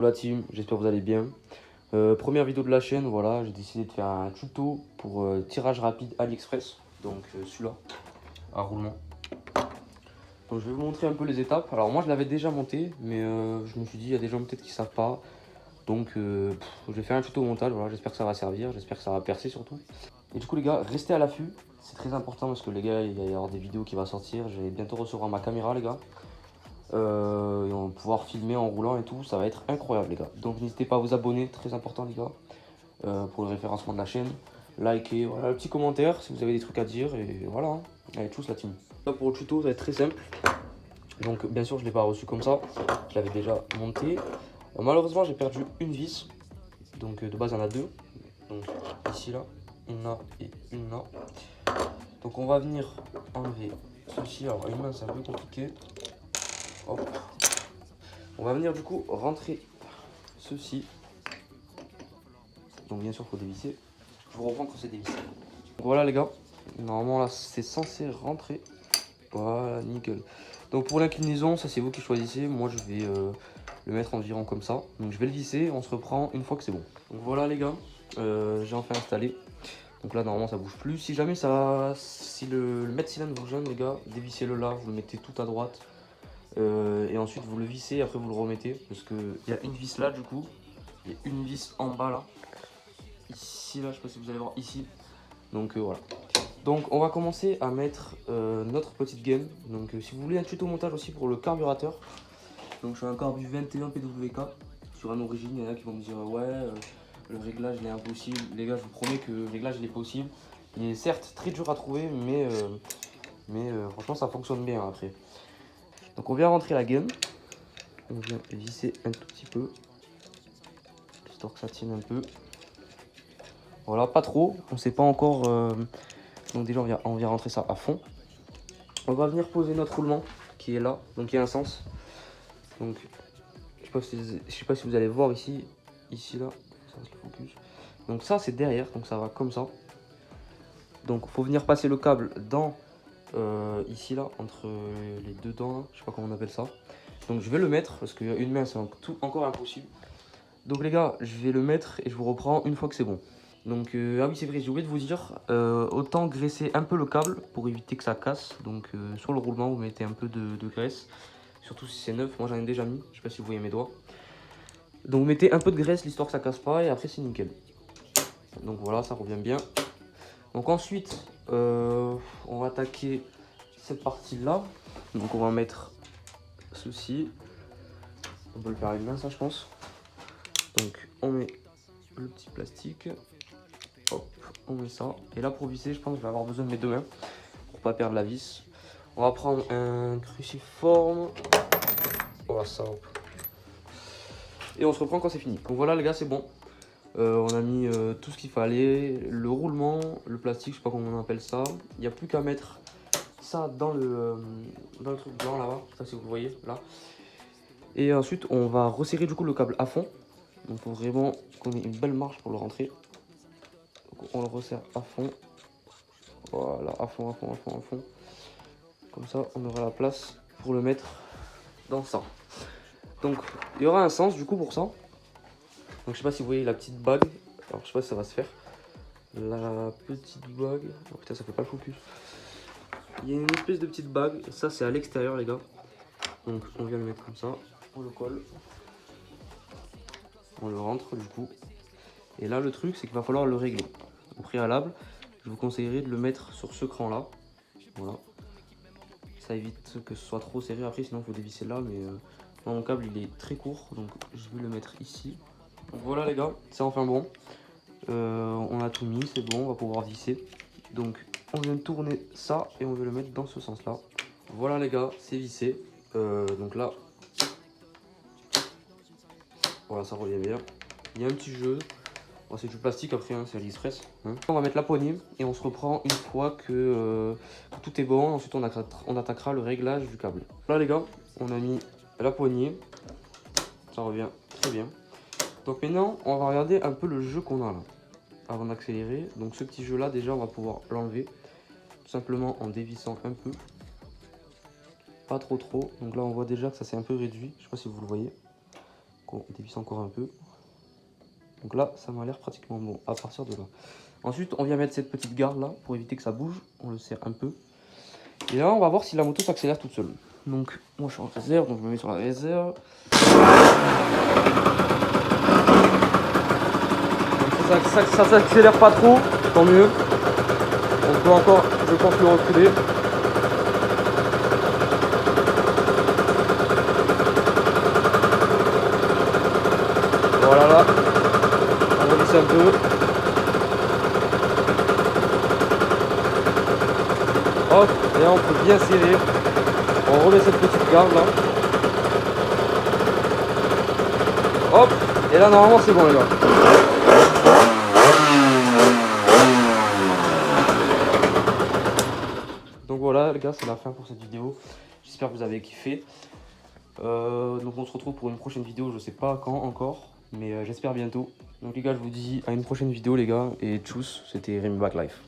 La team, j'espère que vous allez bien. Première vidéo de la chaîne, voilà, j'ai décidé de faire un tuto pour tirage rapide AliExpress. Donc celui-là, à roulement. Donc je vais vous montrer un peu les étapes. Alors moi je l'avais déjà monté, mais je me suis dit il y a des gens peut-être qui savent pas. Donc je vais faire un tuto montage, voilà, j'espère que ça va servir, j'espère que ça va percer surtout. Et du coup les gars, restez à l'affût, c'est très important parce que les gars, il va y avoir des vidéos qui vont sortir. Je vais bientôt recevoir ma caméra les gars. Et on va pouvoir filmer en roulant et tout, ça va être incroyable les gars. Donc n'hésitez pas à vous abonner, très important les gars, pour le référencement de la chaîne. Likez, voilà, le petit commentaire si vous avez des trucs à dire et voilà, hein. Allez tous la team. Là pour le tuto ça va être très simple. Donc bien sûr je ne l'ai pas reçu comme ça, je l'avais déjà monté. Malheureusement j'ai perdu une vis, donc de base il y en a deux. Donc ici là, une là et une là. Donc on va venir enlever ceci, alors une main c'est un peu compliqué. Hop. On va venir du coup rentrer ceci. Donc bien sûr il faut dévisser. Je vous reprends quand c'est dévissé. Donc voilà les gars, normalement là c'est censé rentrer. Voilà, nickel. Donc pour l'inclinaison, ça c'est vous qui choisissez. Moi je vais le mettre environ comme ça. Donc je vais le visser, on se reprend une fois que c'est bon. Donc voilà les gars, j'ai enfin installé. Donc là normalement ça bouge plus. Si jamais si le mètre cylindre vous gêne les gars, dévissez-le là, vous le mettez tout à droite. Et ensuite vous le vissez, après vous le remettez. Parce qu'il y a une vis là du coup. Il y a une vis en bas là. Ici là, je sais pas si vous allez voir ici. Donc voilà. Donc on va commencer à mettre notre petite gaine. Donc si vous voulez un tuto montage aussi pour le carburateur. Donc je suis un carbu 21 PWK sur un origine. Il y en a qui vont me dire ouais le réglage il est impossible. Les gars je vous promets que le réglage il est possible. Il est certes très dur à trouver mais franchement ça fonctionne bien après. Donc on vient rentrer la gaine. On vient visser un tout petit peu. Histoire que ça tienne un peu. Voilà, pas trop. On sait pas encore. Donc déjà on vient rentrer ça à fond. On va venir poser notre roulement qui est là, donc il y a un sens. Donc je sais pas si vous allez voir ici là, ça reste le focus. Donc ça c'est derrière, donc ça va comme ça. Donc il faut venir passer le câble dans ici là, entre les deux dents, là. Je sais pas comment on appelle ça. Donc je vais le mettre parce qu'une main c'est encore impossible. Donc les gars, je vais le mettre et je vous reprends une fois que c'est bon. Donc ah oui c'est vrai, j'ai oublié de vous dire, autant graisser un peu le câble pour éviter que ça casse. Donc sur le roulement vous mettez un peu de graisse, surtout si c'est neuf, moi j'en ai déjà mis, je sais pas si vous voyez mes doigts. Donc vous mettez un peu de graisse l'histoire que ça casse pas et après c'est nickel. Donc voilà, ça revient bien. Donc ensuite on va attaquer cette partie là. Donc on va mettre ceci, on peut le faire avec main ça je pense. Donc on met le petit plastique. Hop, on met ça. Et là pour visser, je pense que je vais avoir besoin de mes deux mains pour pas perdre la vis. On va prendre un cruciforme. Voilà ça. Hop. Et on se reprend quand c'est fini. Donc voilà les gars, c'est bon. On a mis tout ce qu'il fallait. Le roulement, le plastique, je sais pas comment on appelle ça. Il n'y a plus qu'à mettre ça dans le truc blanc là-bas. Ça si vous voyez là. Et ensuite on va resserrer du coup le câble à fond. Donc il faut vraiment qu'on ait une belle marge pour le rentrer. Donc on le resserre à fond. Voilà, à fond, à fond, à fond, à fond. Comme ça, on aura la place pour le mettre dans ça. Donc, il y aura un sens du coup pour ça. Donc, je sais pas si vous voyez la petite bague. Alors, je sais pas si ça va se faire. La petite bague. Oh putain, ça fait pas le focus. Il y a une espèce de petite bague. Et ça, c'est à l'extérieur, les gars. Donc, on vient le mettre comme ça. On le colle. On le rentre du coup. Et là, le truc, c'est qu'il va falloir le régler. Au préalable, je vous conseillerais de le mettre sur ce cran-là. Voilà. Ça évite que ce soit trop serré après, sinon il faut dévisser là. Mais mon câble il est très court, donc je vais le mettre ici. Donc voilà les gars, c'est enfin bon. On a tout mis, c'est bon, on va pouvoir visser. Donc on vient de tourner ça et on veut le mettre dans ce sens là. Voilà les gars, c'est vissé. Donc là, voilà ça revient bien. Il y a un petit jeu. Bon, c'est du plastique après, hein, c'est AliExpress. Hein. On va mettre la poignée et on se reprend une fois que tout est bon. Ensuite, on attaquera le réglage du câble. Là, les gars, on a mis la poignée. Ça revient très bien. Donc maintenant, on va regarder un peu le jeu qu'on a là. Avant d'accélérer. Donc ce petit jeu-là, déjà, on va pouvoir l'enlever. Tout simplement en dévissant un peu. Pas trop trop. Donc là, on voit déjà que ça s'est un peu réduit. Je sais pas si vous le voyez. on dévisse encore un peu. Donc là, ça m'a l'air pratiquement bon à partir de là. Ensuite, on vient mettre cette petite garde là pour éviter que ça bouge. On le serre un peu. Et là, on va voir si la moto s'accélère toute seule. Donc, moi je suis en réserve, donc je me mets sur la réserve. Donc, ça s'accélère pas trop, tant mieux. On peut encore, je pense, le reculer. Voilà là, on relisse un peu. Hop, et là on peut bien serrer. On remet cette petite garde là. Hop, et là normalement c'est bon les gars. Donc voilà les gars, c'est la fin pour cette vidéo. J'espère que vous avez kiffé. Donc on se retrouve pour une prochaine vidéo, je sais pas quand encore, mais j'espère bientôt. Donc les gars, je vous dis à une prochaine vidéo les gars, et tchuss, c'était Rémi Back Life.